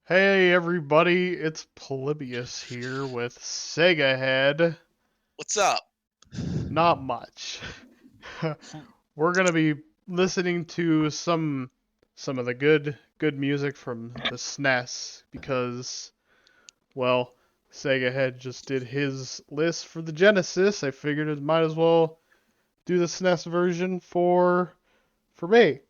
Hey everybody, it's Polybius here with Sega Head. What's up? Not much. We're gonna be listening to some of the good music from the SNES because, well, Sega Head just did his list for the Genesis. I figured it might as well do the SNES version for me.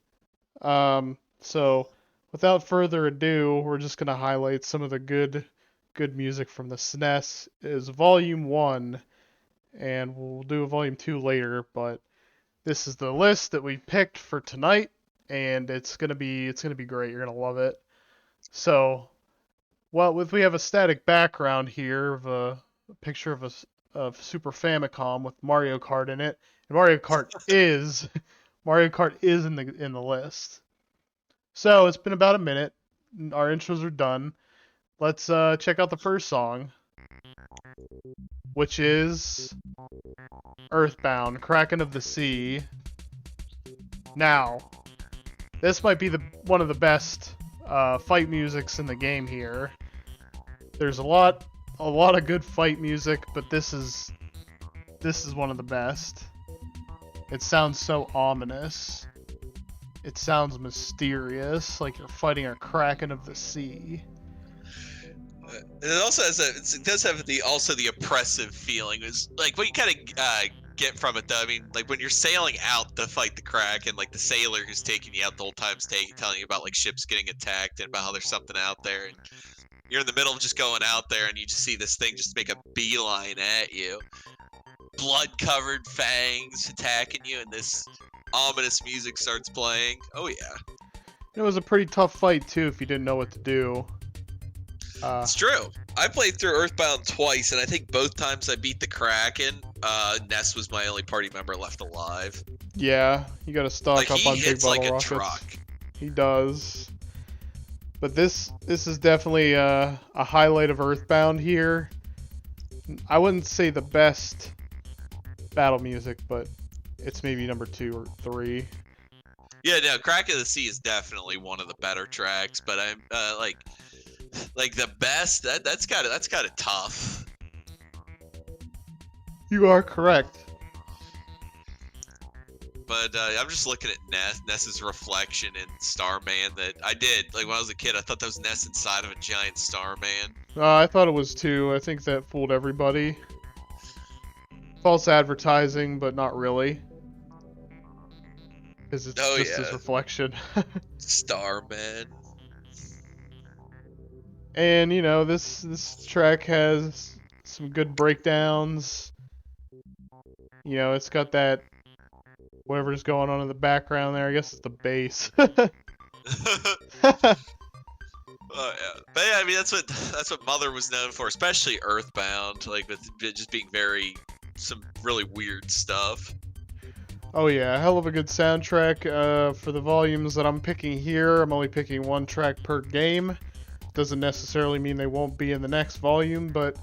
So without further ado, we're just gonna highlight some of the good music from the SNES. Is Volume One, and we'll do a Volume Two later. But this is the list that we picked for tonight, and it's gonna be great. You're gonna love it. So, well, if we have a static background here of a picture of of Super Famicom with Mario Kart in it, and Mario Kart is Mario Kart is in the list. So it's been about a minute. Our intros are done. Let's check out the first song, which is Earthbound, Kraken of the Sea. Now, this might be the one of the best fight musics in the game here. There's a lot of good fight music, but this is one of the best. It sounds so ominous. It sounds mysterious, like you're fighting a kraken of the sea. It also has it does have the oppressive feeling. Is like what you kind of get from it though. I mean, like when you're sailing out to fight the Kraken, like the sailor who's taking you out the whole time's telling you about like ships getting attacked and about how there's something out there, and you're in the middle of just going out there and you just see this thing just make a beeline at you, blood-covered fangs attacking you, and this ominous music starts playing. Oh yeah. It was a pretty tough fight too if you didn't know what to do. It's true. I played through Earthbound twice, and I think both times I beat the Kraken. Ness was my only party member left alive. Yeah, you gotta stock Like up he on big hits bottle like a rockets. truck. He does. But this is definitely a highlight of Earthbound here. I wouldn't say the best battle music, but it's maybe number two or three. Yeah, no, Crack of the Sea is definitely one of the better tracks, but I'm like the best. That's kind of tough. You are correct. But I'm just looking at Ness's reflection in Starman. That I did like when I was a kid. I thought that was Ness inside of a giant Starman. I thought it was two. I think that fooled everybody. False advertising, but not really, because it's Oh just his yeah, reflection. Starman. And you know, this track has some good breakdowns. You know, it's got that whatever's going on in the background there. I guess it's the bass. Oh yeah, but yeah, I mean that's what Mother was known for, especially Earthbound, like with it just being some really weird stuff. Oh yeah, hell of a good soundtrack. For the volumes that I'm picking here, I'm only picking one track per game. Doesn't necessarily mean they won't be in the next volume, but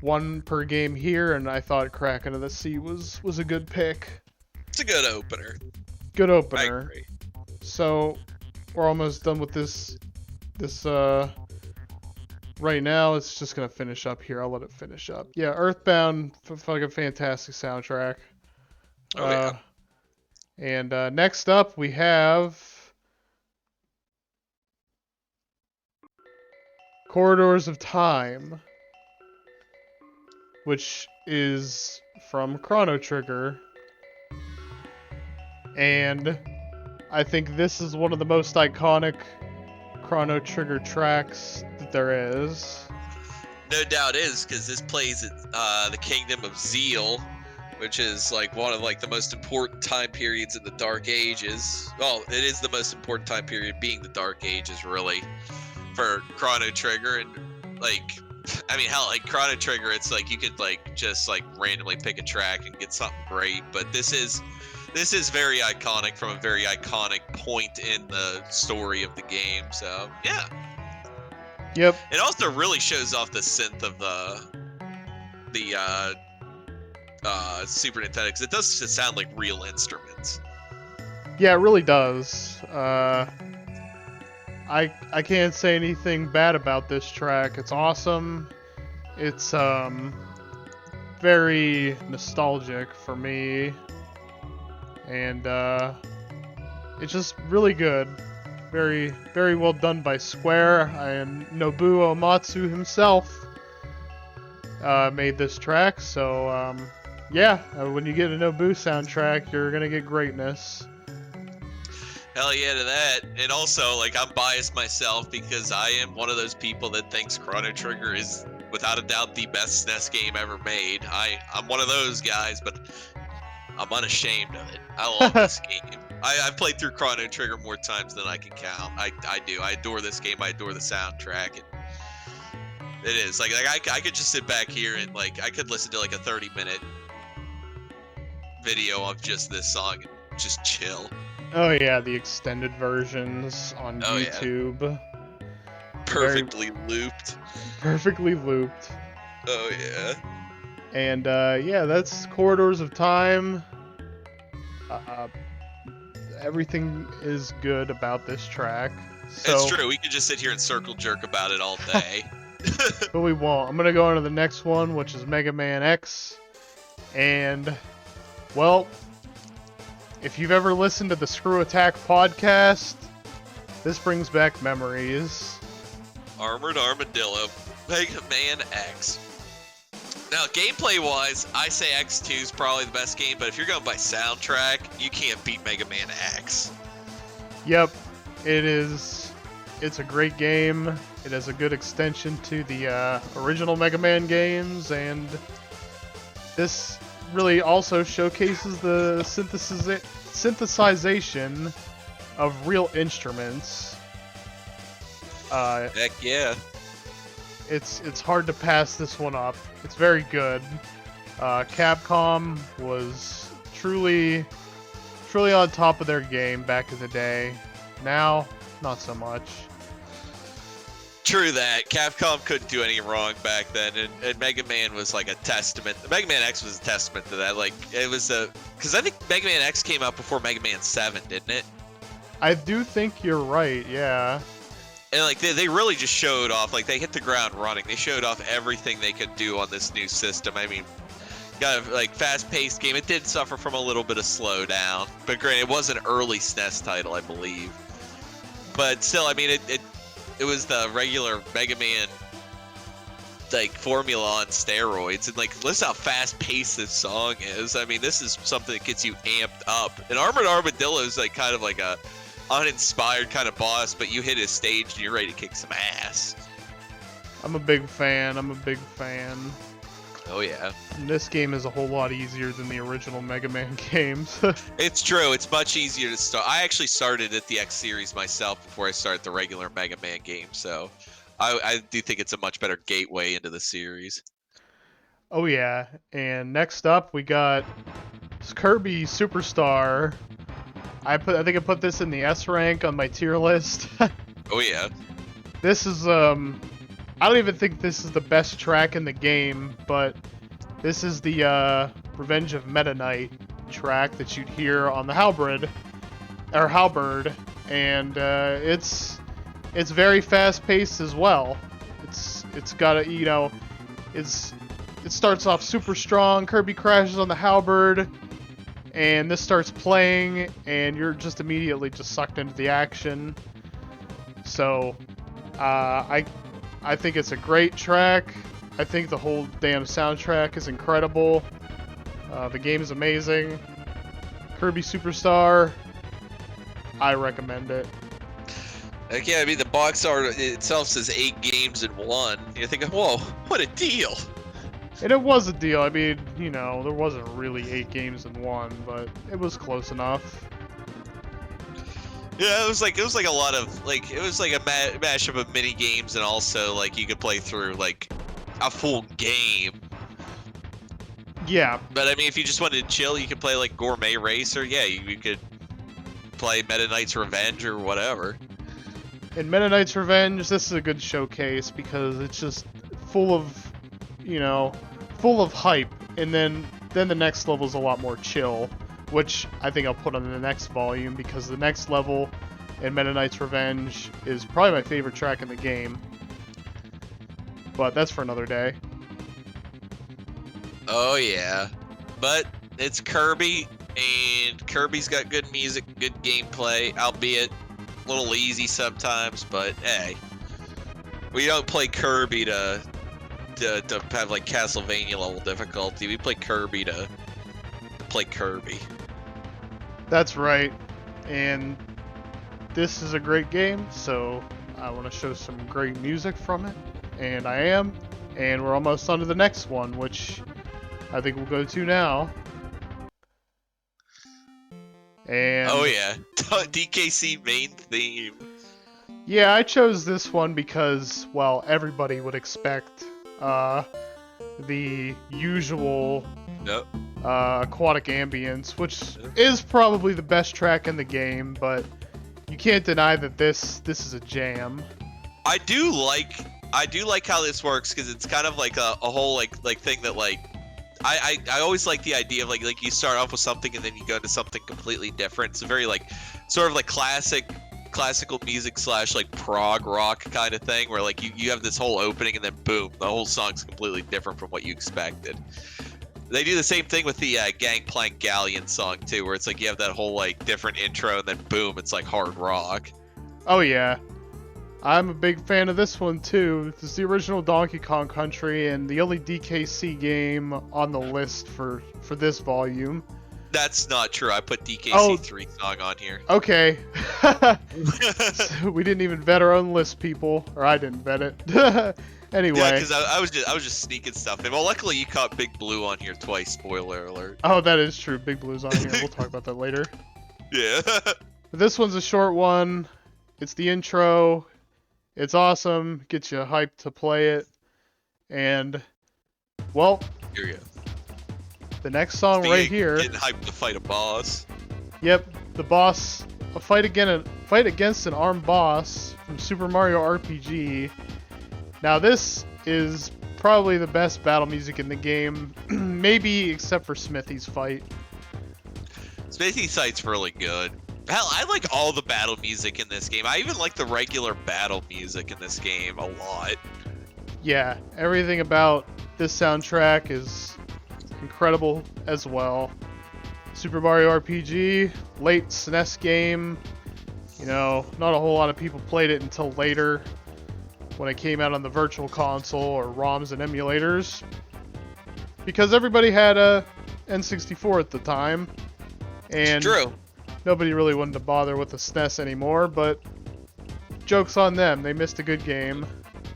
one per game here, and I thought Kraken of the Sea was a good pick. It's a good opener. Good I opener. agree. So we're almost done with this right now. It's just gonna finish up here. I'll let it finish up. Yeah, Earthbound, fucking fantastic soundtrack. Oh yeah. And next up we have Corridors of Time, which is from Chrono Trigger. And I think this is one of the most iconic Chrono Trigger tracks that there is. No doubt is, because this plays at the Kingdom of Zeal, which is like one of like the most important time periods in the Dark Ages. Well, it is the most important time period, being the Dark Ages, really, for Chrono Trigger. And like, I mean, hell, like Chrono Trigger, it's like you could like just like randomly pick a track and get something great. But this is very iconic from a very iconic point in the story of the game. So yeah. Yep. It also really shows off the synth of the Super Nintendo, because it does just sound like real instruments. Yeah, it really does. I can't say anything bad about this track. It's awesome. It's very nostalgic for me, and it's just really good. Very, very well done by Square, and Nobuo Uematsu himself made this track, so yeah, when you get a Nobu soundtrack, you're gonna get greatness. Hell yeah to that. And also, like, I'm biased myself because I am one of those people that thinks Chrono Trigger is without a doubt the best SNES game ever made. I'm one of those guys, but I'm unashamed of it. I love this game. I've played through Chrono Trigger more times than I can count. I do. I adore this game. I adore the soundtrack. And it is. Like I could just sit back here and, like, I could listen to, like, a 30-minute video of just this song and just chill. Oh yeah, the extended versions on YouTube. Yeah. Perfectly looped. Perfectly looped. Oh yeah. And yeah, that's Corridors of Time. Everything is good about this track. So, it's true. We could just sit here and circle jerk about it all day. But we won't. I'm gonna go on to the next one, which is Mega Man X. And, well, if you've ever listened to the Screw Attack podcast, this brings back memories. Armored Armadillo, Mega Man X. Now, gameplay-wise, I say X2 is probably the best game, but if you're going by soundtrack, you can't beat Mega Man X. Yep, it is. It's a great game. It has a good extension to the original Mega Man games, and this really also showcases the synthesization of real instruments. Heck yeah. It's hard to pass this one up. It's very good. Capcom was truly on top of their game back in the day. Now, not so much. True that. Capcom couldn't do any wrong back then, and Mega Man was like a testament. Mega Man X was a testament to that. Like, it was because I think Mega Man X came out before Mega Man 7, didn't it? I do think you're right, yeah. And, like, they really just showed off. Like, they hit the ground running. They showed off everything they could do on this new system. I mean, got a, like, fast-paced game. It did suffer from a little bit of slowdown. But granted, it was an early SNES title, I believe. But still, I mean, it was the regular Mega Man, like, formula on steroids. And, like, listen how fast-paced this song is. I mean, this is something that gets you amped up. And Armored Armadillo is, like, kind of like a uninspired kind of boss, but you hit his stage and you're ready to kick some ass. I'm a big fan. Oh yeah. And this game is a whole lot easier than the original Mega Man games. It's true. It's much easier to start. I actually started at the X series myself before I started the regular Mega Man game, so I do think it's a much better gateway into the series. Oh yeah. And next up we got Kirby Superstar. I think I put this in the S rank on my tier list. Oh yeah. This is I don't even think this is the best track in the game, but this is the Revenge of Meta Knight track that you'd hear on the Halberd, and it's very fast paced as well. It's got a, you know, it starts off super strong. Kirby crashes on the Halberd, and this starts playing, and you're just immediately just sucked into the action. So, I think it's a great track. I think the whole damn soundtrack is incredible. The game is amazing. Kirby Superstar, I recommend it. Like, yeah, I mean, the box art itself says 8 games in 1. You're thinking, whoa, what a deal! And it was a deal. I mean, you know, there wasn't really 8 games in 1, but it was close enough. Yeah, it was like a lot of, like, it was like a mashup of mini games, and also, like, you could play through, like, a full game. Yeah. But I mean, if you just wanted to chill, you could play like Gourmet Racer. Yeah, you could play Meta Knight's Revenge or whatever. In Meta Knight's Revenge, this is a good showcase because it's just full of, you know, full of hype, and then the next level is a lot more chill, which I think I'll put on the next volume, because the next level and Meta Knight's Revenge is probably my favorite track in the game. But that's for another day. Oh yeah, but it's Kirby, and Kirby's got good music, good gameplay, albeit a little easy sometimes. But hey, we don't play Kirby to have like Castlevania level difficulty. We play Kirby to play Kirby. That's right, and this is a great game, so I want to show some great music from it, and I am, and we're almost on to the next one, which I think we'll go to now. And oh yeah, DKC main theme. Yeah, I chose this one because, well, everybody would expect the usual Nope. aquatic ambience, which is probably the best track in the game, but you can't deny that this is a jam. I do like how this works because it's kind of like a whole like thing that like I always like the idea of like you start off with something and then you go to something completely different. It's a very like sort of like classical music / like prog rock kind of thing where like you have this whole opening and then boom, the whole song's completely different from what you expected. They do the same thing with the Gangplank Galleon song too, where it's like you have that whole like different intro and then boom, it's like hard rock. Oh yeah, I'm a big fan of this one too. This is the original Donkey Kong Country and the only DKC game on the list for this volume. That's not true. I put DKC 3 song on here. Okay. So we didn't even vet our own list, people, or I didn't vet it. Anyway. Yeah, because I was just sneaking stuff in. Well, luckily you caught Big Blue on here twice. Spoiler alert. Oh, that is true. Big Blue's on here. We'll talk about that later. Yeah. But this one's a short one. It's the intro. It's awesome. Gets you hyped to play it. And, well, Here you go. the next song right here. Getting hyped to fight a boss. Yep, the boss. A fight against an armed boss from Super Mario RPG. Now this is probably the best battle music in the game, maybe except for Smithy's fight. Smithy's fight's really good. Hell, I like all the battle music in this game. I even like the regular battle music in this game a lot. Yeah, everything about this soundtrack is incredible as well. Super Mario RPG, late SNES game. You know, not a whole lot of people played it until later when it came out on the Virtual Console or ROMs and emulators. Because everybody had a N64 at the time. And True. nobody really wanted to bother with the SNES anymore, but joke's on them. They missed a good game.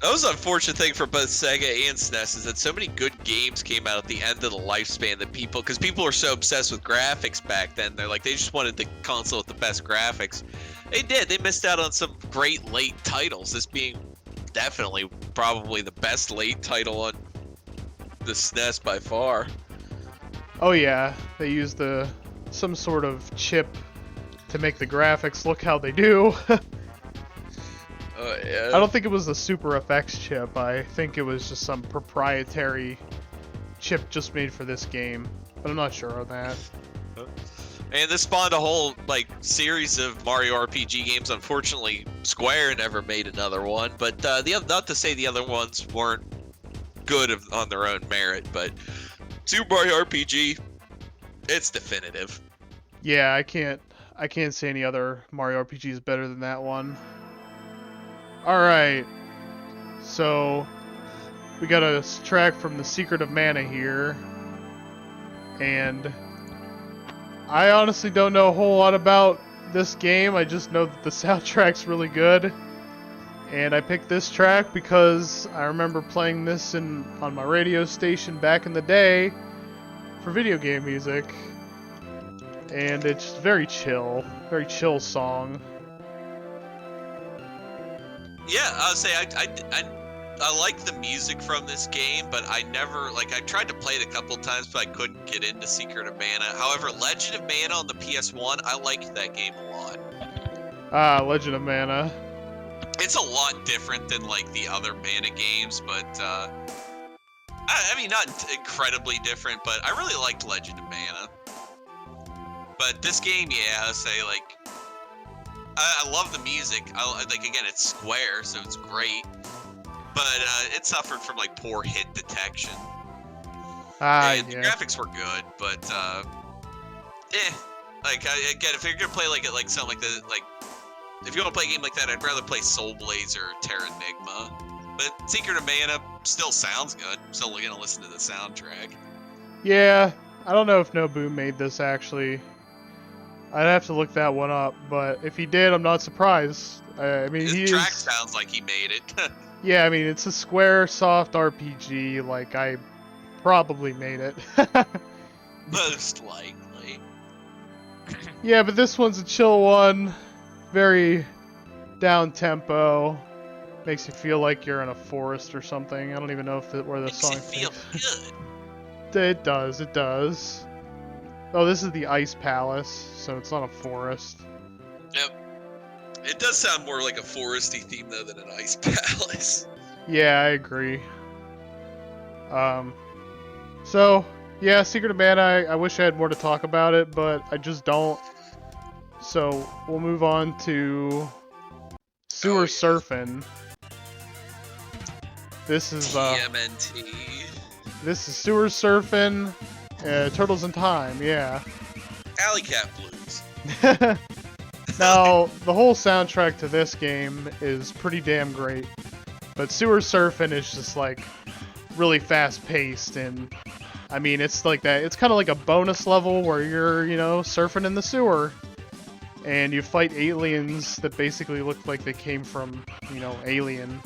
That was an unfortunate thing for both Sega and SNES is that so many good games came out at the end of the lifespan that because people were so obsessed with graphics back then, they just wanted the console with the best graphics. They did. They missed out on some great late titles. This being definitely probably the best late title on the SNES by far. Oh yeah, they used some sort of chip to make the graphics look how they do. Yeah. I don't think it was the Super FX chip. I think it was just some proprietary chip just made for this game, but I'm not sure on that. And this spawned a whole series of Mario RPG games. Unfortunately, Square never made another one, but not to say the other ones weren't good on their own merit, but Super Mario RPG, it's definitive. Yeah, I can't say any other Mario RPG is better than that one. Alright, so we got a track from The Secret of Mana here, and I honestly don't know a whole lot about this game. I just know that the soundtrack's really good, and I picked this track because I remember playing this on my radio station back in the day for video game music, and it's very chill song. Yeah, I would say I like the music from this game, but I never I tried to play it a couple times, but I couldn't get into Secret of Mana. However, Legend of Mana on the PS1, I liked that game a lot. Ah, Legend of Mana. It's a lot different than the other Mana games, but I mean not incredibly different, but I really liked Legend of Mana. But this game, yeah, I would say I love the music. Like again, it's Square, so it's great. But it suffered from like poor hit detection. And the Yeah. graphics were good, but Like again, if you're gonna play like something like the if you want to play a game like that, I'd rather play Soul Blaze or Terra Enigma. But Secret of Mana still sounds good. I'm still gonna listen to the soundtrack. Yeah, I don't know if Nobu made this actually. I'd have to look that one up, but if he did, I'm not surprised. I mean, His track sounds like he made it. Yeah, I mean, it's a Square Soft RPG. Like, I probably made it. Most likely. Yeah, but this one's a chill one. Very down tempo. Makes you feel like you're in a forest or something. I don't even know if where the song Makes you feel good. It does. It does. Oh, this is the Ice Palace, so it's not a forest. Yep. It does sound more like a foresty theme though than an ice palace. Yeah, I agree. So yeah, Secret of Mana. I wish I had more to talk about it, but I just don't. So we'll move on to Sewer Surfing. This is TMNT. This is Sewer Surfing. Turtles in Time. Yeah. Alley Cat Blues. Now, the whole soundtrack to this game is pretty damn great, but Sewer Surfing is just like really fast paced, and I mean, it's like that. It's kind of like a bonus level where you're, you know, surfing in the sewer, and you fight aliens that basically look like they came from, you know, Alien.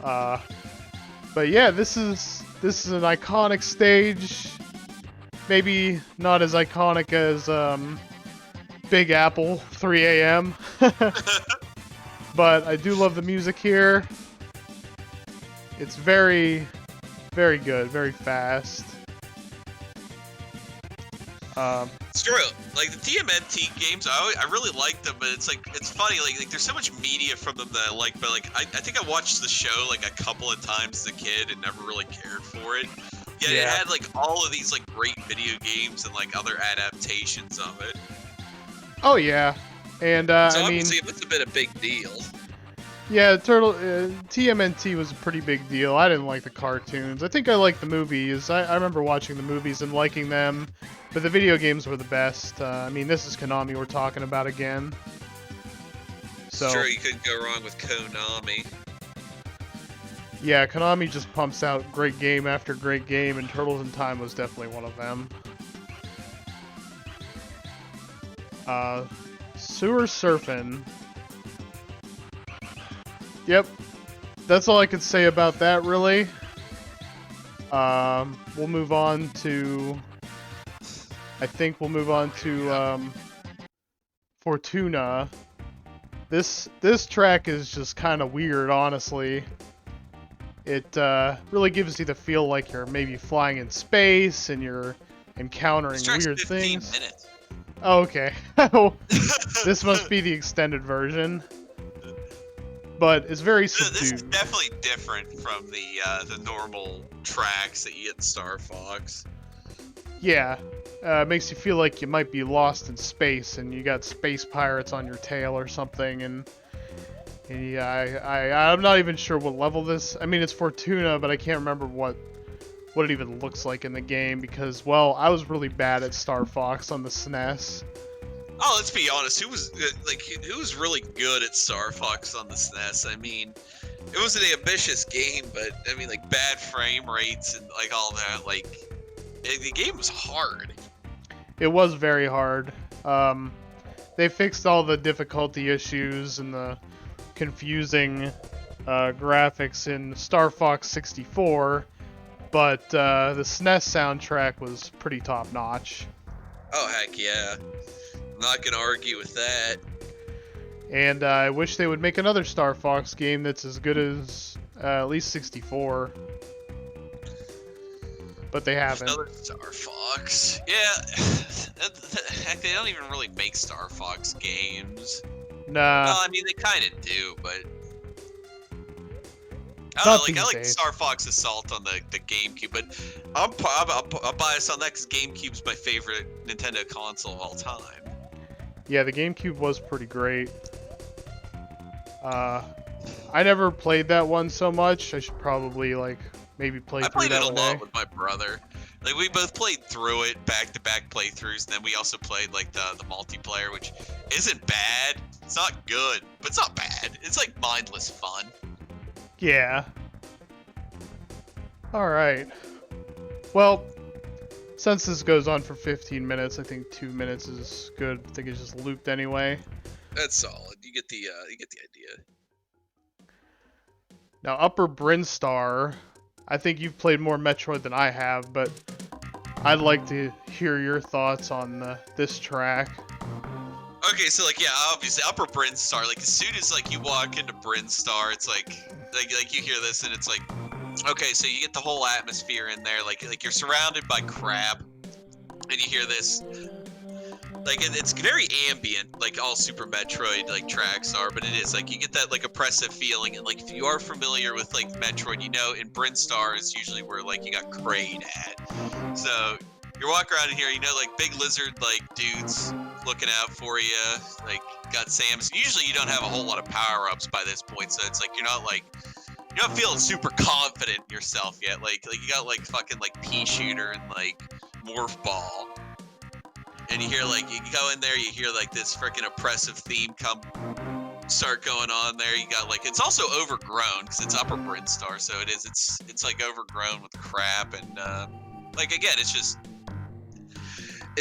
But yeah, this is an iconic stage. Maybe not as iconic as Big Apple 3 a.m. But I do love the music here. It's very, very good, very fast. It's true. Like the TMNT games, I really like them, but it's like it's funny. Like there's so much media from them that I like, but like I think I watched the show like a couple of times as a kid and never really cared for it. Yet it had like all of these like great video games and like other adaptations of it. Oh yeah, and so I mean, it's been a big deal. Yeah, TMNT was a pretty big deal. I didn't like the cartoons. I think I liked the movies. I remember watching the movies and liking them, but the video games were the best. I mean, this is Konami we're talking about again. So sure, you couldn't go wrong with Konami. Yeah, Konami just pumps out great game after great game, and Turtles in Time was definitely one of them. Sewer Surfing. Yep, that's all I can say about that, really. We'll move on to... I think we'll move on to Fortuna. This track is just kind of weird, honestly. It really gives you the feel like you're maybe flying in space and you're encountering weird 15 things. Minutes. Oh, okay. This must be the extended version. But it's very subdued. This is definitely different from the normal tracks that you get in Star Fox. Yeah, it makes you feel like you might be lost in space and you got space pirates on your tail or something. And yeah, I'm not even sure what level this. I mean, it's Fortuna, but I can't remember what it even looks like in the game because, well, I was really bad at Star Fox on the SNES. Oh, let's be honest. Who was really good at Star Fox on the SNES? I mean, it was an ambitious game, but I mean, like bad frame rates and like all that. Like, the game was hard. It was very hard. They fixed all the difficulty issues and the confusing graphics in Star Fox 64, but the SNES soundtrack was pretty top notch. Oh heck yeah. Not gonna argue with that. And I wish they would make another Star Fox game that's as good as at least 64. But they haven't. Another Star Fox. Yeah. Heck, they don't even really make Star Fox games. Nah. Well, I mean, they kind of do, but I don't know, like, I like days. Star Fox Assault on the GameCube, but I'm biased on that because GameCube's my favorite Nintendo console of all time. Yeah, the GameCube was pretty great. I never played that one so much. I should probably like maybe play I through played it that a one lot day. with my brother. Like we both played through it back-to-back playthroughs, and then we also played like the multiplayer, which isn't bad. It's not good, but it's not bad. It's like mindless fun. Yeah. All right. Well, since this goes on for 15 minutes, I think 2 minutes is good. I think it's just looped anyway. That's solid. You get the idea. Now, Upper Brinstar, I think you've played more Metroid than I have, but I'd like to hear your thoughts on this track. Okay, so like yeah, obviously Upper Brinstar. Like as soon as like you walk into Brinstar, it's like you hear this and it's like, okay, so you get the whole atmosphere in there. Like you're surrounded by crap, and you hear this. Like it's very ambient, like all Super Metroid like tracks are, but it is like you get that like oppressive feeling, and like if you are familiar with like Metroid, you know in Brinstar is usually where like you got Kraid at. So you're walking around in here, you know, like big lizard like dudes looking out for you, like got Samus. Usually you don't have a whole lot of power ups by this point, so it's like you're not feeling super confident in yourself yet. Like you got like fucking like pea shooter and like morph ball. And you hear like you go in there, you hear like this freaking oppressive theme start going on there. You got like it's also overgrown because it's Upper Brinstar, so it's like overgrown with crap and like again, it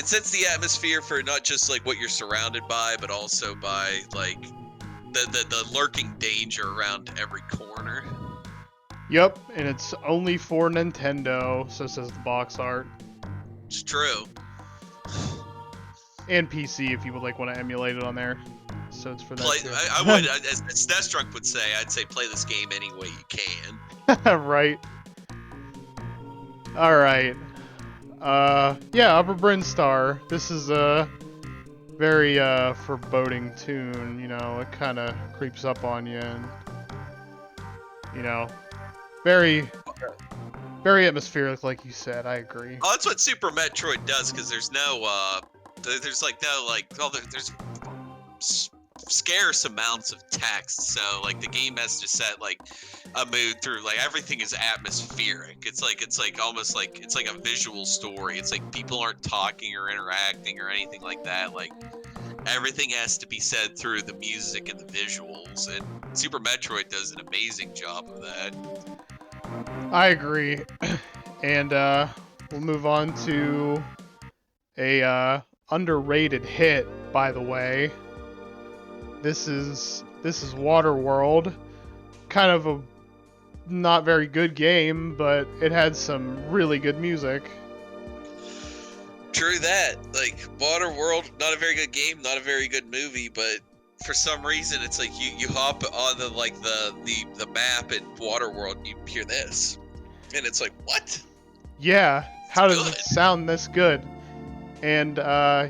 sets the atmosphere for not just like what you're surrounded by, but also by like the lurking danger around every corner. Yep, and it's only for Nintendo, so says the box art. It's true. And PC if you would like want to emulate it on there. So it's for that. I would, as SNES Drunk would say, I'd say play this game any way you can. Right. Alright. Yeah, Upper Brinstar. This is a very foreboding tune, you know, it kinda creeps up on you and you know, very atmospheric like you said, I agree. Oh, that's what Super Metroid does, because there's no there's like no like there's scarce amounts of text, so like the game has to set like a mood through like everything is atmospheric. It's like almost like it's like a visual story. It's like people aren't talking or interacting or anything like that. Like everything has to be said through the music and the visuals, and Super Metroid does an amazing job of that. I agree. And we'll move on to a underrated hit, by the way. This is Waterworld. Kind of a not very good game, but it had some really good music. True that. Like Waterworld, not a very good game, not a very good movie, but for some reason it's like you hop on the map in Waterworld and you hear this. And it's like, what? Yeah, how does it sound this good? And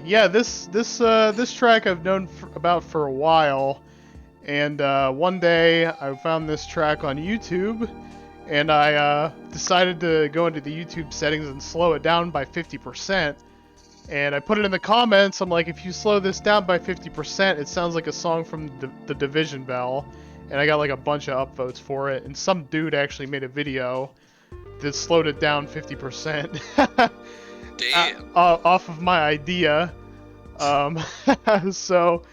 yeah, this track I've known about for a while, and one day I found this track on YouTube, and I decided to go into the YouTube settings and slow it down by 50%. And I put it in the comments. I'm like, if you slow this down by 50%, it sounds like a song from the Division Bell. And I got like a bunch of upvotes for it. And some dude actually made a video that slowed it down 50%. Damn. Off of my idea. So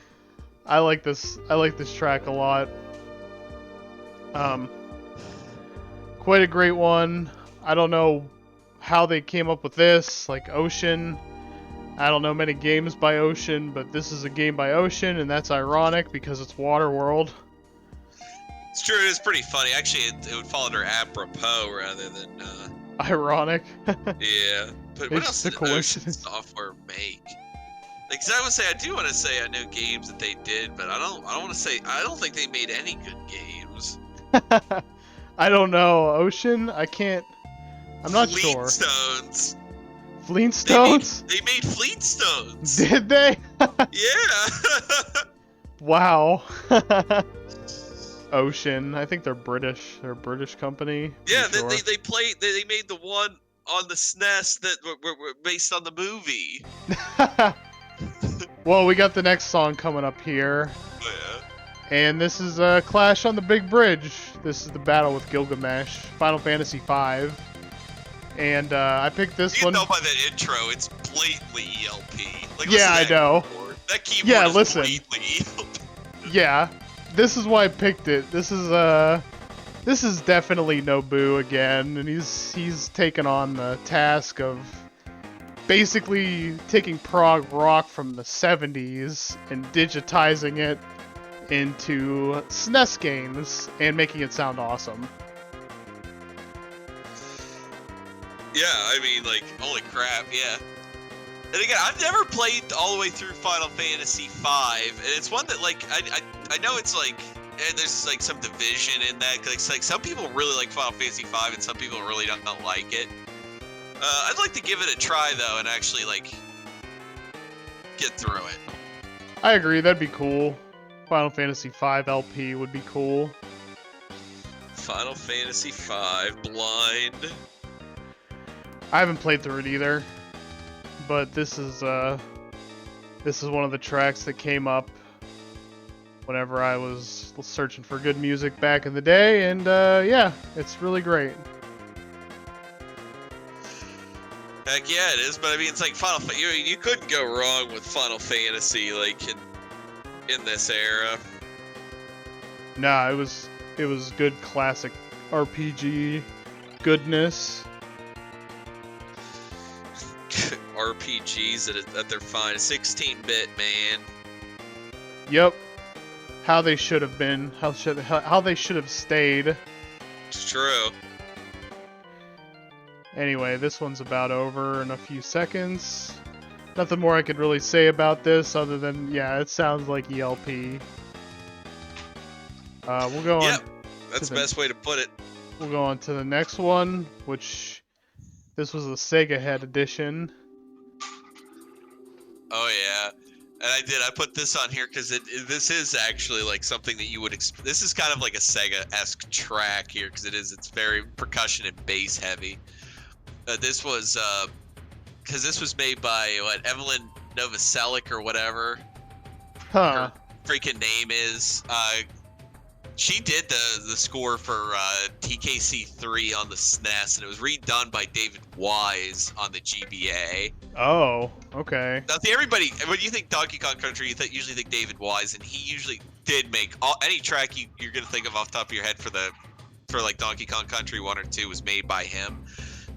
I like this track a lot. Quite a great one. I don't know how they came up with this, like Ocean. I don't know many games by Ocean, but this is a game by Ocean, and that's ironic because it's Waterworld. It's true, it is pretty funny. Actually, it would fall under apropos rather than ironic. Yeah. But what else did Ocean Software make? Like, 'cause I do want to say I know games that they did, but I don't think they made any good games. I don't know. Ocean? I'm not sure. Flintstones. Flintstones? They made Flintstones. Did they? Yeah. Wow. Ocean. I think they're British. They're a British company. Yeah, sure. they made the one on the SNES that were based on the movie. Well, we got the next song coming up here. Oh, yeah. And this is Clash on the Big Bridge. This is the battle with Gilgamesh, Final Fantasy V. And I picked this one. You can tell by that intro, it's blatantly ELP. Like, yeah, I know. Keyboard. That keyboard is blatantly ELP. Yeah, this is why I picked it. This is definitely Nobu again, and he's taken on the task of basically taking prog rock from the 70s and digitizing it into SNES games and making it sound awesome. Yeah, I mean, like, holy crap, yeah. And again, I've never played all the way through Final Fantasy V, and it's one that, like, I know it's like, and there's like some division in that, cause like some people really like Final Fantasy V and some people really don't like it. I'd like to give it a try though, and actually like get through it. I agree, that'd be cool. Final Fantasy V LP would be cool. Final Fantasy V Blind. I haven't played through it either, but this is one of the tracks that came up whenever I was searching for good music back in the day, and yeah, it's really great. Heck yeah, it is. But I mean, it's like you couldn't go wrong with Final Fantasy, like in this era. Nah, it was good classic RPG goodness. RPGs at their finest, 16-bit, man. Yep. How they should have been. How they should have stayed. It's true. Anyway, this one's about over in a few seconds. Nothing more I could really say about this other than, yeah, it sounds like ELP. We'll go on. Yep, that's the best way to put it. We'll go on to the next one, which this was a Sega Head edition. Oh yeah, and I put this on here because this is actually like something that you would this is kind of like a Sega-esque track here because it's very percussion and bass heavy. This was because this was made by Evelyn Novoselic or whatever her freaking name is. She did the score for TKC3 on the SNES, and it was redone by David Wise on the GBA. Oh, okay. Now, see, everybody, when you think Donkey Kong Country, you usually think David Wise, and he usually did make any track you're gonna think of off the top of your head for like Donkey Kong Country 1 or 2 was made by him.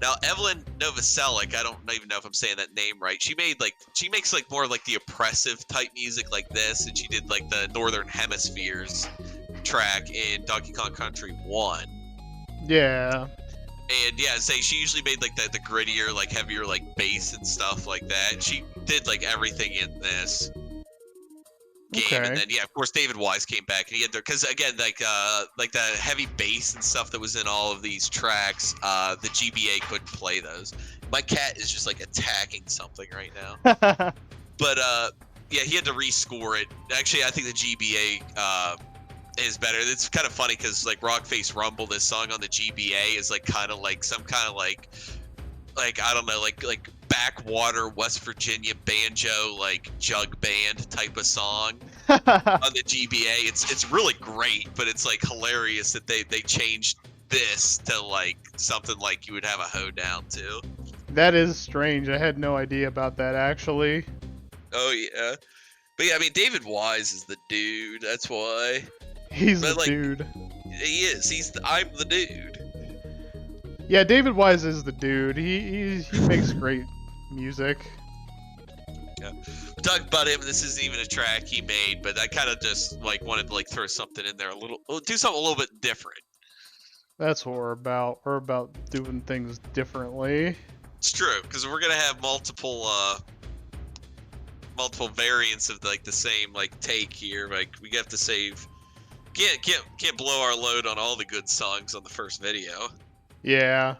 Now, Evelyn Novoselic, I don't even know if I'm saying that name right. She makes like more like the oppressive type music like this, and she did like the Northern Hemispheres track in Donkey Kong Country 1. Yeah. And yeah, she usually made like the grittier, like heavier, like bass and stuff like that. She did like everything in this game, okay. And then yeah, of course David Wise came back, and he had because again, like the heavy bass and stuff that was in all of these tracks, the GBA couldn't play those. My cat is just like attacking something right now. But yeah, he had to rescore it. Actually, I think the GBA is better. It's kind of funny because like Rockface Rumble, this song on the GBA is like kind of like some kind of like I don't know, like backwater West Virginia banjo like jug band type of song on the GBA. It's really great, but it's like hilarious that they changed this to like something like you would have a hoedown to. That is strange. I had no idea about that actually. Oh yeah, but yeah, I mean David Wise is the dude. That's why. He's the dude. He is. I'm the dude. Yeah, David Wise is the dude. He makes great music. Yeah. We talked about him. This isn't even a track he made, but I kind of just like wanted to like throw something in there do something a little bit different. That's what we're about. We're about doing things differently. It's true, because we're gonna have multiple variants of like the same like take here. Like we have to save. Can't blow our load on all the good songs on the first video. Yeah.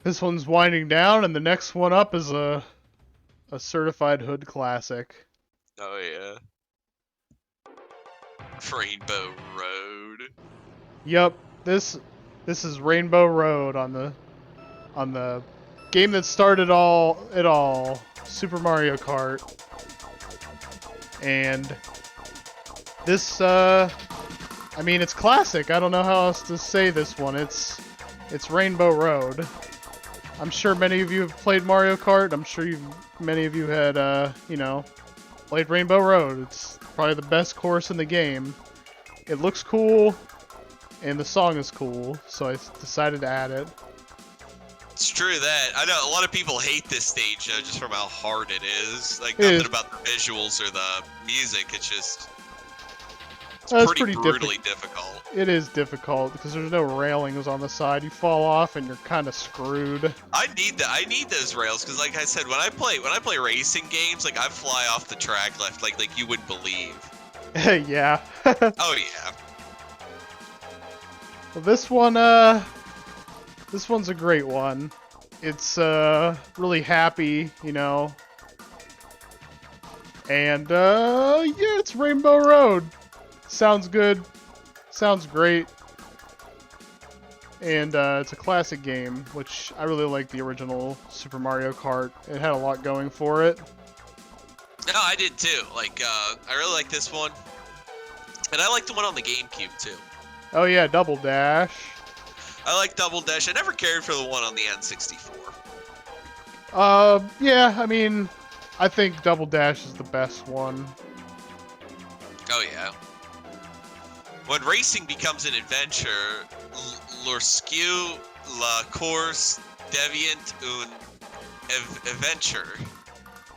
This one's winding down, and the next one up is a certified hood classic. Oh yeah. Rainbow Road. Yep. This is Rainbow Road on the game that started it all, Super Mario Kart. And this, I mean, it's classic. I don't know how else to say this one. It's Rainbow Road. I'm sure many of you have played Mario Kart. I'm sure many of you had, you know, played Rainbow Road. It's probably the best course in the game. It looks cool, and the song is cool, so I decided to add it. It's true that. I know a lot of people hate this stage just from how hard it is. Like, nothing about the visuals or the music. It's just... It's pretty brutally difficult. It is difficult because there's no railings on the side. You fall off and you're kind of screwed. I need those rails because, like I said, when I play racing games, like I fly off the track left, like you wouldn't believe. Yeah. Oh yeah. Well, this one's a great one. It's really happy, you know. And yeah, it's Rainbow Road. Sounds good. Sounds great. And it's a classic game, which I really like the original Super Mario Kart. It had a lot going for it. No, I did too. Like, I really like this one. And I like the one on the GameCube too. Oh yeah, Double Dash. I like Double Dash. I never cared for the one on the N64. Yeah, I mean, I think Double Dash is the best one. Oh yeah. When racing becomes an adventure, lorsque la course devient un adventure.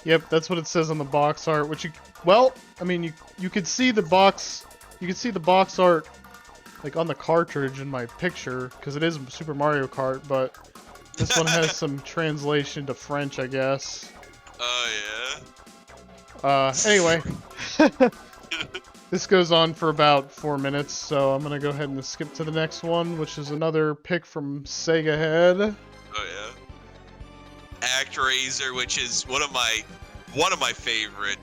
Yep, that's what it says on the box art. Which well, I mean, you could see the box art like on the cartridge in my picture because it is Super Mario Kart, but this one has some translation to French, I guess. Oh yeah. Anyway. This goes on for about 4 minutes, so I'm gonna go ahead and skip to the next one, which is another pick from Sega Head. Oh yeah. ActRaiser, which is one of my favorite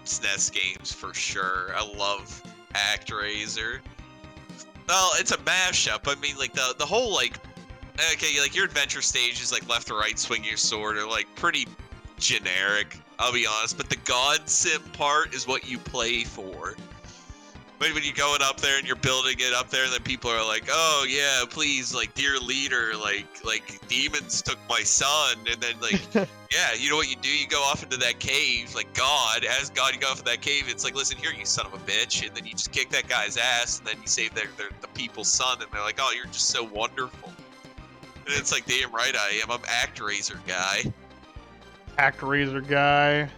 SNES games for sure. I love ActRaiser. Well, it's a mashup. I mean, like the whole like, okay, like your adventure stage is like left to right, swing your sword, are like pretty generic. I'll be honest, but the God Sim part is what you play for. When you're going up there and you're building it up there, and then people are like, "Oh yeah, please, like dear leader, like demons took my son," and then like, yeah, you know what you do? You go off into that cave, like God, as God, you go off in that cave. It's like, listen here, you son of a bitch, and then you just kick that guy's ass, and then you save the people's son, and they're like, "Oh, you're just so wonderful." And it's like, damn right I am. I'm ActRaiser guy. ActRaiser guy.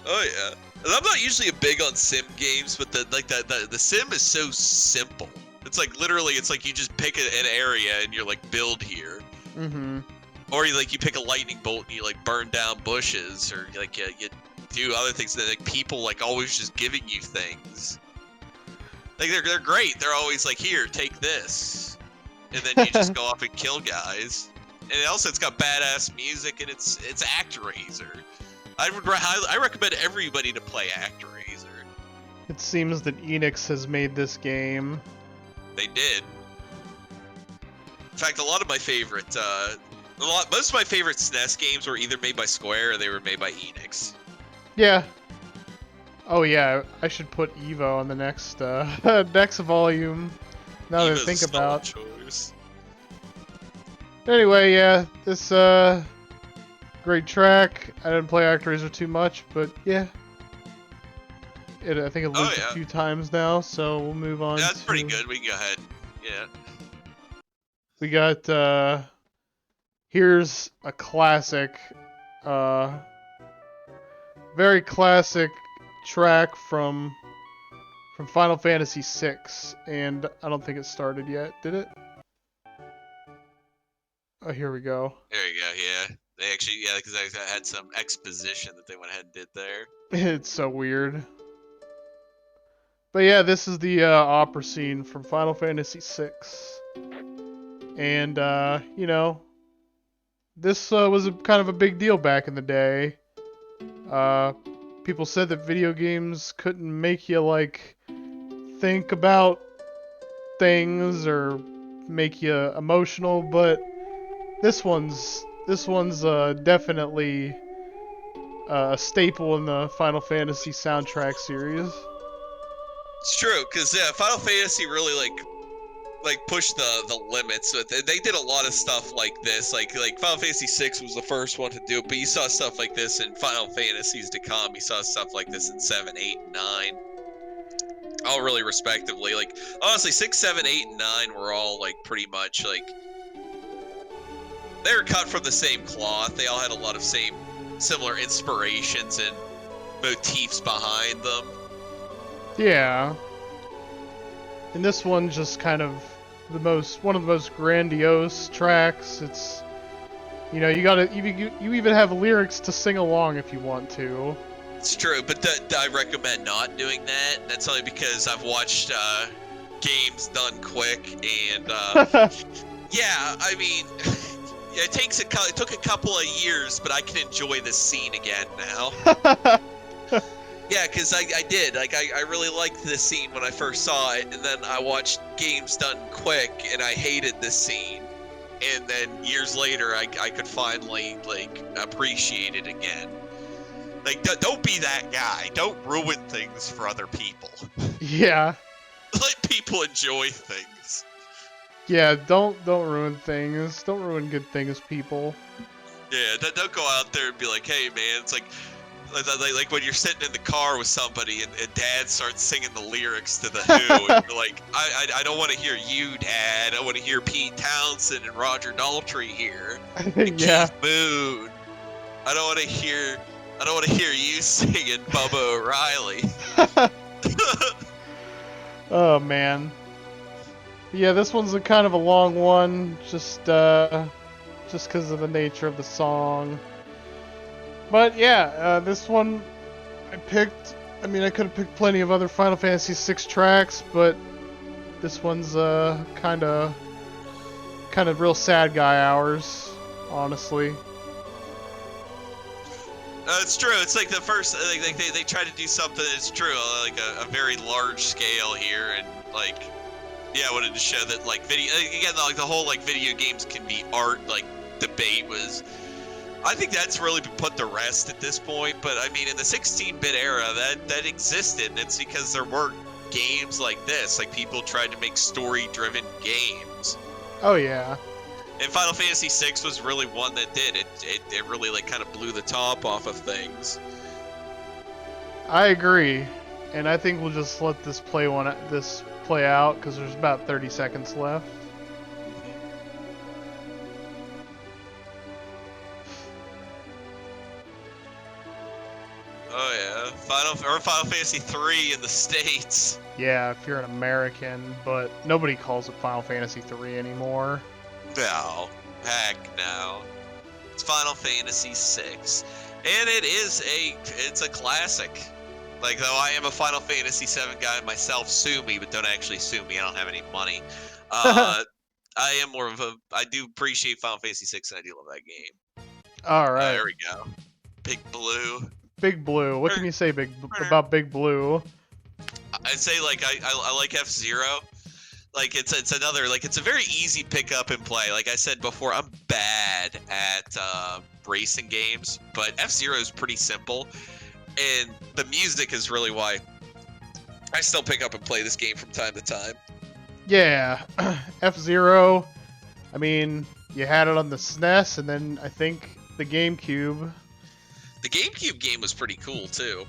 Oh yeah. And I'm not usually a big on sim games, but the sim is so simple. It's like literally, it's like you just pick an area and you're like build here. Mm-hmm. Or you pick a lightning bolt and you like burn down bushes, or like you do other things that like people like always just giving you things. Like they're great. They're always like, here, take this, and then you just go off and kill guys. And also, it's got badass music, and it's ActRaiser. I recommend everybody to play ActRaiser. It seems that Enix has made this game. They did. In fact, a lot of my favorite, most of my favorite SNES games were either made by Square or they were made by Enix. Yeah. Oh yeah, I should put Evo on the next next volume. Now that I think about. Choice. Anyway, yeah, this great track. I didn't play ActRaiser too much, but yeah, I think it looped a few times now, so we'll move on. Yeah, that's pretty good. We can go ahead. Yeah. We got here's a classic, very classic track from Final Fantasy VI, and I don't think it started yet, did it? Oh, here we go. There you go, yeah. They actually, yeah, because I had some exposition that they went ahead and did there. It's so weird. But yeah, this is the opera scene from Final Fantasy VI. And, you know, this was kind of a big deal back in the day. People said that video games couldn't make you, like, think about things or make you emotional, but this one's definitely a staple in the Final Fantasy soundtrack series. It's true, because yeah, Final Fantasy really like pushed the limits. So they did a lot of stuff like this. Like Final Fantasy VI was the first one to do it, but you saw stuff like this in Final Fantasies to come. You saw stuff like this in 7, 8, and 9. All really respectively. Like honestly, 6, 7, 8, and 9 were all like pretty much like they were cut from the same cloth. They all had a lot of similar inspirations and motifs behind them. Yeah. And this one just kind of one of the most grandiose tracks. It's, you know, you even have lyrics to sing along if you want to. It's true, but I recommend not doing that. That's only because I've watched games done quick, and yeah, I mean, yeah, it took a couple of years, but I can enjoy this scene again now. Yeah, because I did. Like, I really liked this scene when I first saw it, and then I watched games done quick, and I hated this scene. And then years later, I could finally, like, appreciate it again. Like, don't be that guy. Don't ruin things for other people. Yeah. Let people enjoy things. Yeah, don't ruin things. Don't ruin good things, people. Yeah, don't go out there and be like, hey, man, it's like when you're sitting in the car with somebody and Dad starts singing the lyrics to The Who, and you're like, I don't want to hear you, Dad. I want to hear Pete Townsend and Roger Daltrey here. And Yeah. Keith Moon. I don't want to hear you singing Bubba O'Reilly. Oh man. Yeah, this one's a kind of a long one, just because of the nature of the song. But yeah, this one I picked. I mean, I could have picked plenty of other Final Fantasy VI tracks, but this one's kind of real sad guy hours, honestly. It's true. It's like the first, like they try to do something that's true, like a very large scale here, and like, yeah, I wanted to show that like like the whole like video games can be art like debate was. I think that's really been put to rest at this point, but I mean, in the 16-bit era, that existed, and it's because there weren't games like this. Like, people tried to make story-driven games. Oh, yeah. And Final Fantasy VI was really one that did. It really, like, kind of blew the top off of things. I agree, and I think we'll just let this play out, because there's about 30 seconds left. Oh yeah, Final Fantasy 3 in the States. Yeah, if you're an American, but nobody calls it Final Fantasy 3 anymore. No, heck no. It's Final Fantasy 6, and it's a classic. Like, though I am a Final Fantasy 7 guy myself, sue me, but don't actually sue me. I don't have any money. I am I do appreciate Final Fantasy 6, and I do love that game. All right. There we go. Big Blue. Big Blue. What can you say about Big Blue? I'd say like I like FZero. Like it's another, like, it's a very easy pick up and play. Like I said before, I'm bad at racing games, but FZero is pretty simple, and the music is really why I still pick up and play this game from time to time. Yeah, FZero. I mean, you had it on the SNES, and then I think the GameCube. The GameCube game was pretty cool too.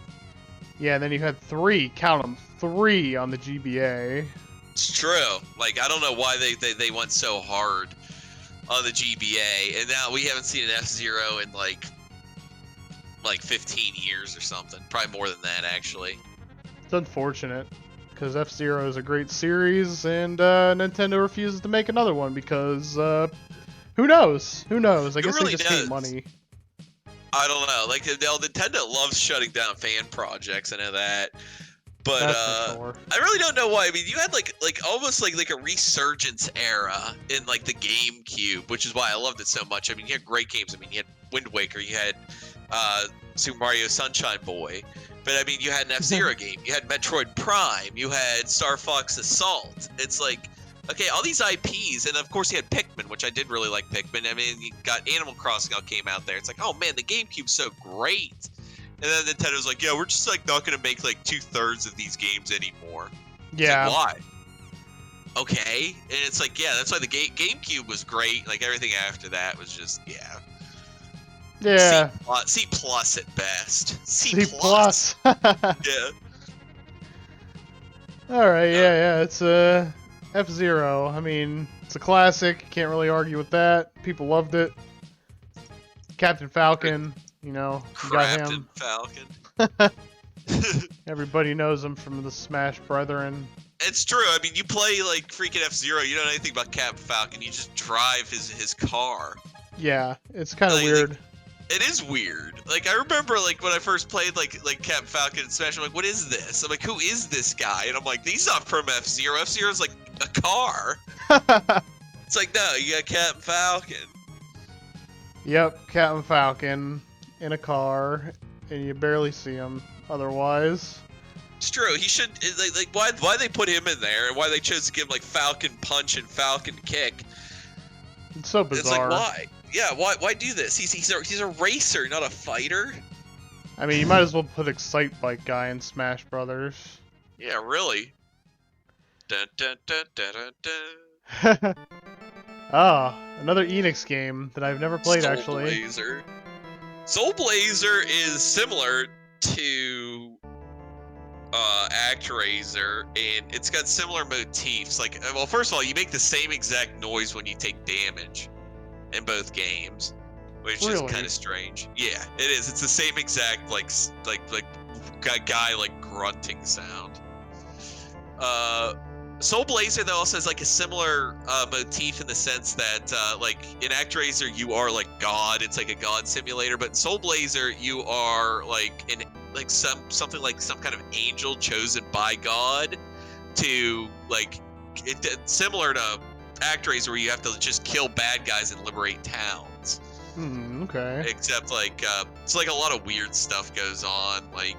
Yeah, and then you had 3, count them, 3 on the GBA. It's true. Like, I don't know why they went so hard on the GBA, and now we haven't seen an F-Zero in like 15 years or something. Probably more than that, actually. It's unfortunate, because F-Zero is a great series, and Nintendo refuses to make another one because, who knows? Who knows? I guess really they just does. hate money. I don't know. Like, Nintendo loves shutting down fan projects. I know that. But That's for sure. I really don't know why. I mean, you had like almost like a resurgence era in like the GameCube, which is why I loved it so much. I mean, you had great games. I mean, you had Wind Waker, you had Super Mario Sunshine Boy, but I mean, you had an F-Zero game, you had Metroid Prime, you had Star Fox Assault. It's like, okay, all these IPs, and of course you had Pikmin, which I did really like Pikmin. I mean, you got Animal Crossing came out there. It's like, oh man, the GameCube's so great. And then Nintendo's like, yeah, we're just like not gonna make like 2/3 of these games anymore. Yeah. It's like, why? Okay, and it's like, yeah, that's why the GameCube was great. Like everything after that was just, yeah. Yeah. C plus at best. C plus. Yeah. All right. Yeah. It's FZero. I mean, it's a classic. Can't really argue with that. People loved it. Captain Falcon. You know, you got him. Falcon. Everybody knows him from the Smash Brethren. It's true. I mean, you play like freaking FZero. You don't know anything about Captain Falcon. You just drive his car. Yeah, it's kind of weird. It is weird. Like I remember, like when I first played like Captain Falcon and Smash, I'm like, what is this? I'm like, who is this guy? And I'm like, he's not from FZero. FZero's like a car. It's like, no, you got Captain Falcon. Yep, Captain Falcon in a car, and you barely see him otherwise. It's true. He should like why they put him in there and why they chose to give him like Falcon Punch and Falcon Kick. It's so bizarre. It's like why? Yeah, why do this? He's a racer, not a fighter. I mean, you might as well put Excite Bike guy in Smash Brothers. Yeah, really. Dun, dun, dun, dun, dun, dun. Another Enix game that I've never played actually. Soul Blazer is similar to ActRaiser, and it's got similar motifs. Like, well, first of all, you make the same exact noise when you take damage in both games, which is kind of strange. Yeah, it is. It's the same exact like guy like grunting sound. Soul Blazer though also has like a similar motif in the sense that like in ActRaiser you are like God. It's like a God simulator, but in Soul Blazer you are like something like some kind of angel chosen by God to like similar to ActRaiser where you have to just kill bad guys and liberate towns. Okay. Except like it's like a lot of weird stuff goes on. Like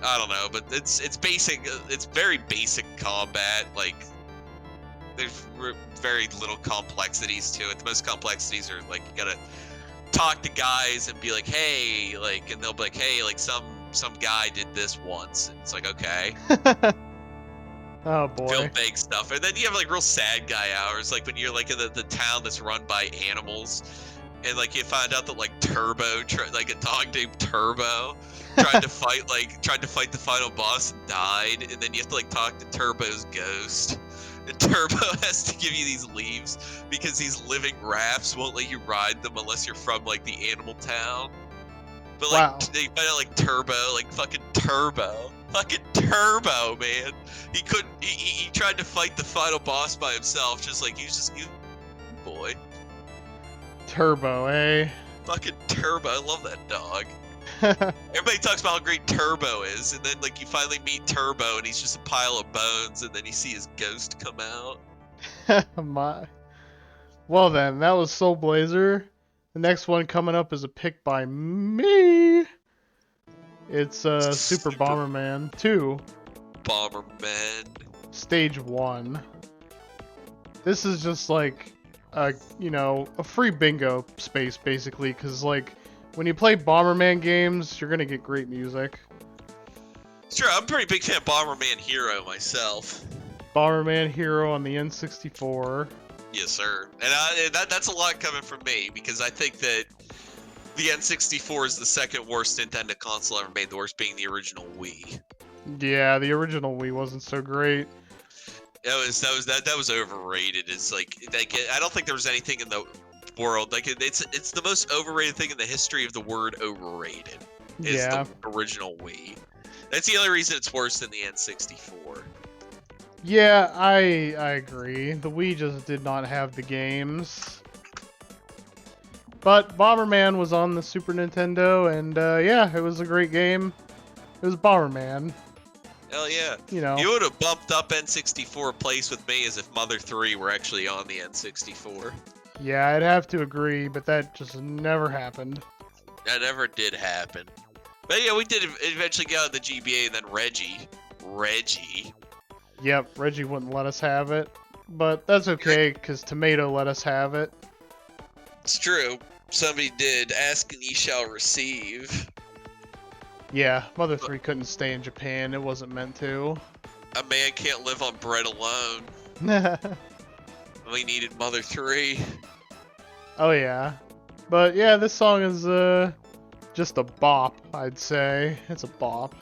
I don't know, but it's basic. It's very basic combat. Like there's very little complexities to it. The most complexities are like you gotta talk to guys and be like, hey, like, and they'll be like, hey, like some guy did this once. And it's like, okay. Oh boy. Feel big stuff, and then you have like real sad guy hours, like when you're like in the town that's run by animals, and like you find out that like Turbo, like a dog named Turbo, tried to fight the final boss and died, and then you have to like talk to Turbo's ghost, and Turbo has to give you these leaves because these living rafts won't let you ride them unless you're from like the animal town. But like they find out like Turbo, like fucking Turbo, man. He couldn't. He tried to fight the final boss by himself, just like he's just you, boy. Turbo, eh? Fucking Turbo, I love that dog. Everybody talks about how great Turbo is, and then like you finally meet Turbo, and he's just a pile of bones, and then you see his ghost come out. Well then, that was Soul Blazer. The next one coming up is a pick by me. It's Super Bomberman 2. Bomberman. Stage 1. This is just like a free bingo space basically, because like when you play Bomberman games, you're gonna get great music. Sure, I'm a pretty big fan of Bomberman Hero myself. Bomberman Hero on the N64. Yes, sir. And that's a lot coming from me, because I think that the N64 is the second worst Nintendo console ever made, the worst being the original Wii. Yeah, the original Wii wasn't so great. That was overrated. It's like I don't think there was anything in the world like it's the most overrated thing in the history of the word overrated. Is the original Wii. That's the only reason it's worse than the N64. Yeah, I agree. The Wii just did not have the games. But Bomberman was on the Super Nintendo, and yeah, it was a great game. It was Bomberman. Hell yeah. You know. You would have bumped up N64 place with me as if Mother 3 were actually on the N64. Yeah, I'd have to agree, but that just never happened. That never did happen. But yeah, we did eventually get on the GBA, and then Reggie. Yep, Reggie wouldn't let us have it. But that's okay, because Tomato let us have it. It's true. Somebody did. Ask and ye shall receive. Yeah, Mother 3 couldn't stay in Japan. It wasn't meant to. A man can't live on bread alone. We needed Mother 3. Oh yeah. But yeah, this song is just a bop, I'd say. It's a bop.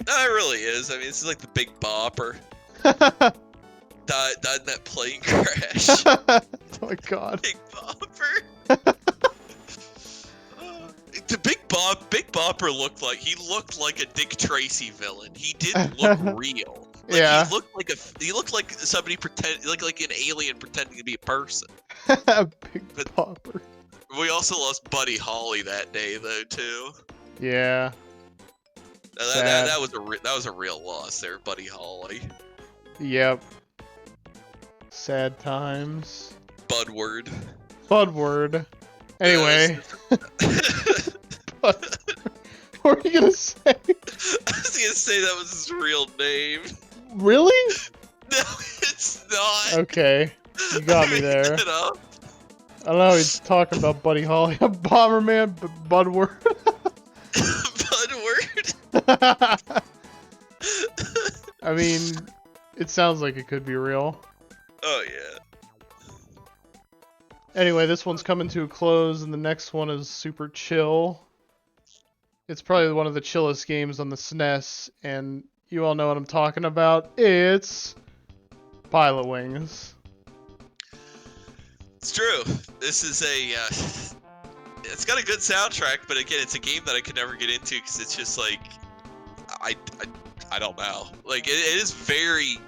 No, it really is. I mean, this is like the Big Bopper. Died in that plane crash. Oh my god. Big Bopper. The Big Bopper looked like a Dick Tracy villain. He didn't look real. Like, Yeah. He looked like somebody like an alien pretending to be a person. Big Bopper. We also lost Buddy Holly that day though too. Yeah. That was a real loss there, Buddy Holly. Yep. Sad times. Budward. Budward. Anyway. What were you gonna say? I was gonna say that was his real name. Really? No, it's not. Okay. You got me there. It up. I don't know, he's talking about Buddy Holly. Bomberman, Budward. Budward. I mean, it sounds like it could be real. Oh yeah. Anyway, this one's coming to a close, and the next one is super chill. It's probably one of the chillest games on the SNES, and you all know what I'm talking about. It's Pilotwings. It's true. This is it's got a good soundtrack, but again, it's a game that I could never get into because it's just like, I don't know. Like, it is very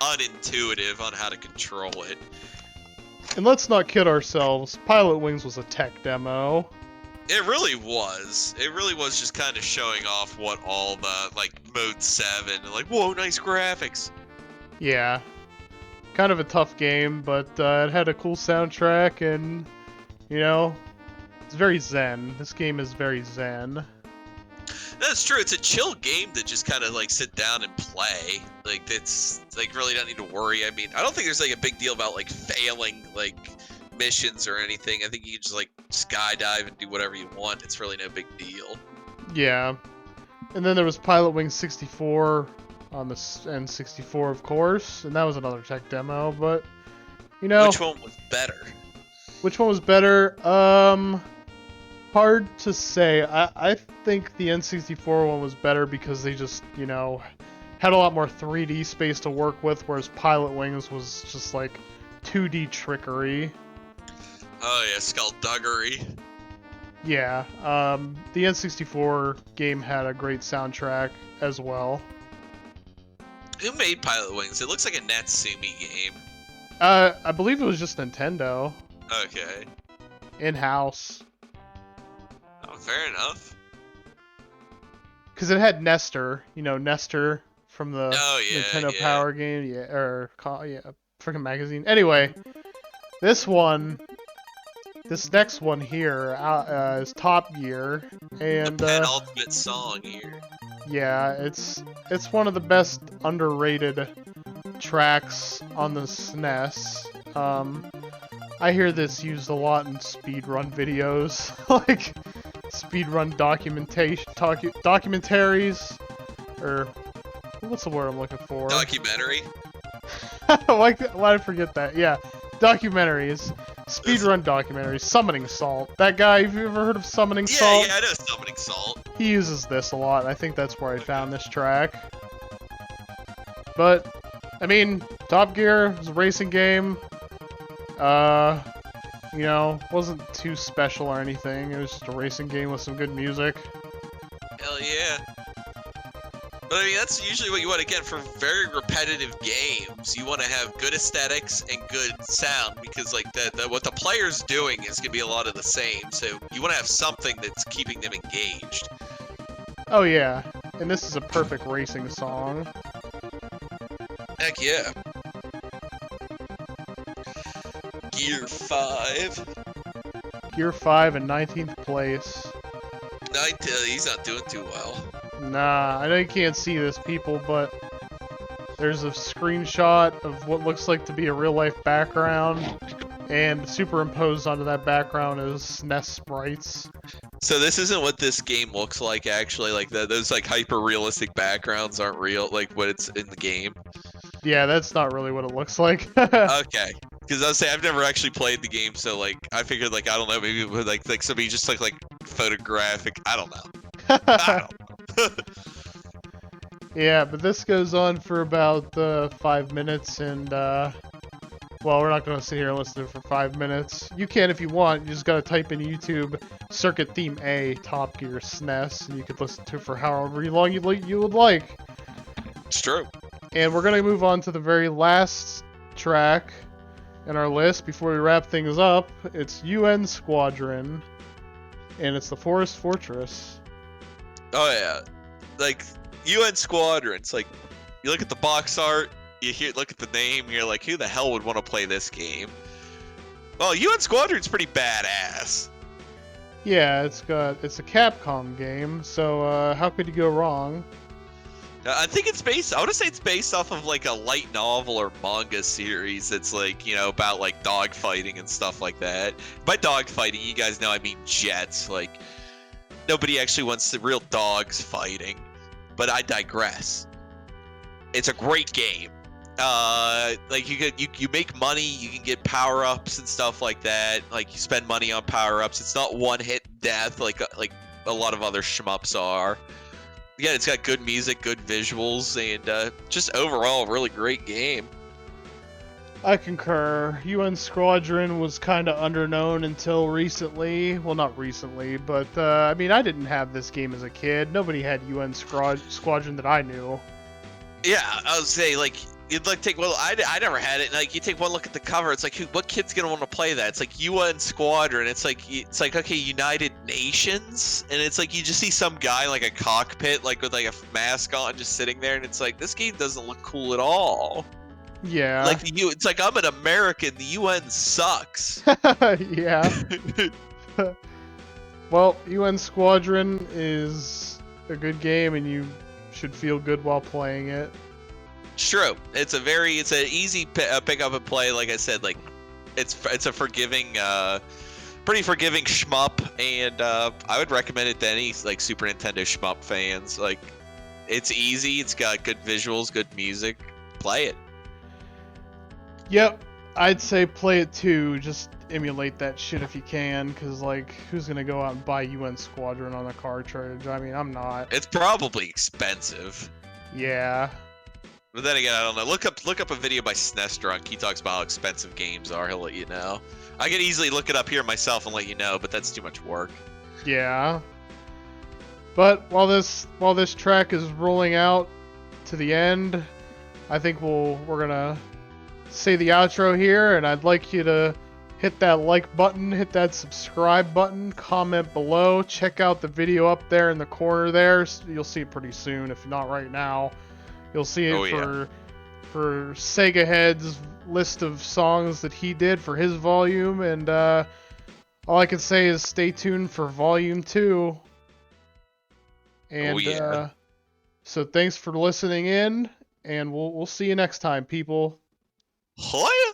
unintuitive on how to control it. And let's not kid ourselves, Pilotwings was a tech demo. It really was. It really was just kind of showing off what all the, like, Mode 7, and like, whoa, nice graphics. Yeah. Kind of a tough game, but it had a cool soundtrack, and, you know, it's very zen. This game is very zen. That's true. It's a chill game to just kind of, like, sit down and play. Like, it's, like, really don't need to worry. I mean, I don't think there's, like, a big deal about, like, failing, like, missions or anything. I think you can just, like, skydive and do whatever you want. It's really no big deal. Yeah. And then there was Pilotwings 64 on the N64, of course, and that was another tech demo, but, you know... Which one was better? Which one was better? Hard to say. I think the N64 one was better because they just, you know, had a lot more 3D space to work with, whereas Pilotwings was just, like, 2D trickery. Oh yeah, skullduggery. Yeah, the N64 game had a great soundtrack as well. Who made Pilotwings? It looks like a Natsumi game. I believe it was just Nintendo. Okay. In-house. Oh, fair enough. Because it had Nestor, you know, Nestor from the Nintendo yeah. Power game, yeah, freaking magazine. Anyway, this next one here is Top Gear, and the penultimate song here. yeah, it's one of the best underrated tracks on the SNES. I hear this used a lot in speedrun videos, like speedrun documentaries, or what's the word I'm looking for? Documentary. Why did I forget that? Yeah, documentaries, speedrun documentaries. Summoning Salt. That guy. Have you ever heard of Summoning Salt? Yeah, I know Summoning Salt. He uses this a lot. I think that's where I found this track. But I mean, Top Gear is a racing game. You know, wasn't too special or anything. It was just a racing game with some good music. Hell yeah. But I mean, that's usually what you want to get for very repetitive games. You want to have good aesthetics and good sound because, like, what the player's doing is going to be a lot of the same. So you want to have something that's keeping them engaged. Oh yeah, and this is a perfect racing song. Heck yeah. Gear 5. Gear 5 in 19th place. He's not doing too well. Nah, I know you can't see this, people, but there's a screenshot of what looks like to be a real-life background, and superimposed onto that background is SNES sprites. So this isn't what this game looks like, actually. Like those like hyper realistic backgrounds aren't real, like what it's in the game. Yeah, that's not really what it looks like. Okay, because I was saying I've never actually played the game, so like I figured like I don't know, maybe it would, like somebody just like photographic. I don't know. I don't. Yeah, but this goes on for about 5 minutes, and well, we're not going to sit here and listen to it for 5 minutes. You can if you want. You just got to type in YouTube Circuit Theme A Top Gear SNES, and you could listen to it for however long you would like. It's true. And we're going to move on to the very last track in our list before we wrap things up. It's UN Squadron, and it's the Forest Fortress. Oh yeah, like UN Squadron. It's like you look at the box art, look at the name, you're like, who the hell would want to play this game? Well, UN Squadron's pretty badass. Yeah, it's a Capcom game, so how could you go wrong? I think it's based. I want to say it's based off of like a light novel or manga series that's like, you know, about like dog fighting and stuff like that. By dog fighting, you guys know I mean jets. Like nobody actually wants the real dogs fighting. But I digress. It's a great game. Like you make money, you can get power ups and stuff like that. Like you spend money on power ups. It's not one hit death like a lot of other shmups are. Yeah, it's got good music, good visuals, and just overall a really great game. I concur. UN Squadron was kind of underknown until recently. Well, not recently, but I mean, I didn't have this game as a kid. Nobody had UN Squadron that I knew. Yeah, I would say like you'd like take well, I never had it. Like you take one look at the cover, it's like what kid's gonna want to play that? It's like UN Squadron. It's like okay, United Nations, and it's like you just see some guy in like a cockpit, like with like a mask on, just sitting there, and it's like this game doesn't look cool at all. Yeah. Like it's like I'm an American. The UN sucks. Yeah. Well, UN Squadron is a good game, and you should feel good while playing it. True. It's an easy pick up and play. Like I said, like it's a forgiving, pretty forgiving shmup, and I would recommend it to any like Super Nintendo shmup fans. Like it's easy. It's got good visuals, good music. Play it. Yep, I'd say play it too. Just emulate that shit if you can, because, like, who's gonna go out and buy UN Squadron on a cartridge? I mean, I'm not. It's probably expensive. Yeah. But then again, I don't know. Look up a video by SNES Drunk. He talks about how expensive games are. He'll let you know. I could easily look it up here myself and let you know, but that's too much work. Yeah. But while this track is rolling out to the end, I think we're gonna say the outro here, and I'd like you to hit that like button, hit that subscribe button, comment below, check out the video up there in the corner there. You'll see it pretty soon, if not right now. You'll see it for Sega Head's list of songs that he did for his volume, and all I can say is stay tuned for volume 2. And so thanks for listening in, and we'll see you next time, people. Hiya!